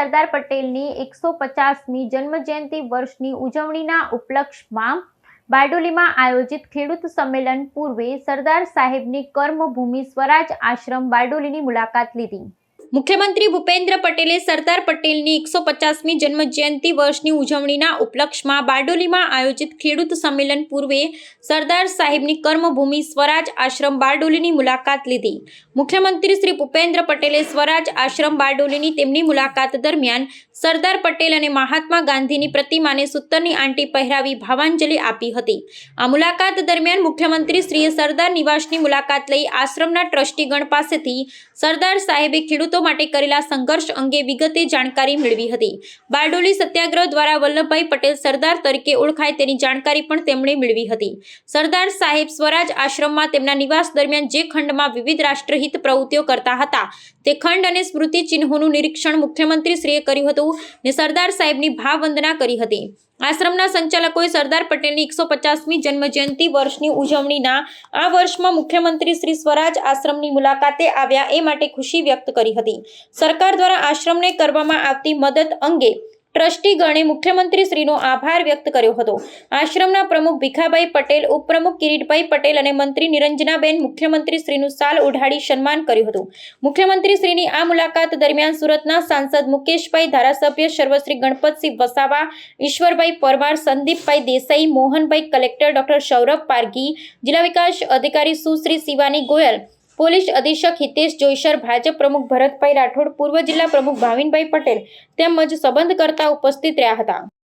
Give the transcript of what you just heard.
સરદાર પટેલની 150મી જન્મજયંતિ વર્ષની ઉજવણીના ઉપલક્ષમાં બારડોલીમાં આયોજિત ખેડૂત સંમેલન પૂર્વે સરદાર સાહેબની કર્મભૂમિ સ્વરાજ આશ્રમ બારડોલીની મુલાકાત લીધી। મુખ્યમંત્રી ભૂપેન્દ્ર પટેલે સરદાર પટેલની 150મી જન્મજયંતિ વર્ષની ઉજવણીના ઉપલક્ષમાં બારડોલીમાં આયોજિત ખેડૂત સંમેલન પૂર્વે સરદાર સાહેબની કર્મભૂમિ સ્વરાજ આશ્રમ બારડોલીની મુલાકાત લીધી। મુખ્યમંત્રી શ્રી ભૂપેન્દ્ર પટેલે સ્વરાજ આશ્રમ બારડોલીની તેમની મુલાકાત દરમિયાન સરદાર પટેલ અને મહાત્મા ગાંધીની પ્રતિમાને સૂતરની આંટી પહેરાવી ભાવાંજલિ આપી હતી। આ મુલાકાત દરમિયાન મુખ્યમંત્રી શ્રીએ સરદાર નિવાસની મુલાકાત લઈ આશ્રમના ટ્રસ્ટીગણ પાસેથી સરદાર સાહેબે ખેડૂતો માટે કરેલા સંઘર્ષ અંગે વિગતે જાણકારી મેળવી હતી। બારડોલી સત્યાગ્રહ દ્વારા વલ્લભભાઈ પટેલ સરદાર તરીકે ઓળખાય તેની જાણકારી પણ તેમણે મેળવી હતી। સરદાર સાહેબ સ્વરાજ આશ્રમમાં તેમના નિવાસ દરમિયાન જે ખંડમાં વિવિધ રાષ્ટ્રહિત પ્રવૃત્તિઓ કરતા હતા તે ખંડ અને સ્મૃતિ ચિહ્નોનું નિરીક્ષણ મુખ્યમંત્રી શ્રીએ કર્યું હતું ને સરદાર સાહેબની ભાવવંદના કરી હતી। આશ્રમના સંચાલકોએ સરદાર પટેલની 150મી જન્મજયંતિ વર્ષની ઉજવણીના આ વર્ષમાં મુખ્યમંત્રી શ્રી સ્વરાજ આશ્રમની મુલાકાતે આવ્યા એ માટે ખુશી વ્યક્ત કરી હતી। સરકાર દ્વારા આશ્રમને કરવામાં આવતી મદદ અંગે ટ્રસ્ટીગણે મુખ્યમંત્રી શ્રીનો આભાર વ્યક્ત કર્યો હતો। આશ્રમના પ્રમુખ ભીખાભાઈ પટેલ, ઉપપ્રમુખ કિરીટભાઈ પટેલ અને મંત્રી નિરંજનાબેન મુખ્યમંત્રી શ્રીનું શાલ ઓઢાડી સન્માન કર્યું હતું। મુખ્યમંત્રી શ્રીની આ મુલાકાત દરમિયાન સુરતના સાંસદ મુકેશભાઈ, ધારાસભ્ય સર્વશ્રી ગણપતસિંહ વસાવા, ઈશ્વરભાઈ પરમાર, સંદીપભાઈ દેસાઈ, મોહનભાઈ, કલેક્ટર ડોક્ટર સૌરભ પારઘી, જિલ્લા વિકાસ અધિકારી સુશ્રી શિવાની ગોયલ, પોલીસ અધિક્ષક હિતેશ જોઈસર, ભાજપ પ્રમુખ ભરતભાઈ રાઠોડ, પૂર્વ જિલ્લા પ્રમુખ ભાવિનભાઈ પટેલ તેમજ સંબંધકર્તા ઉપસ્થિત રહ્યા હતા।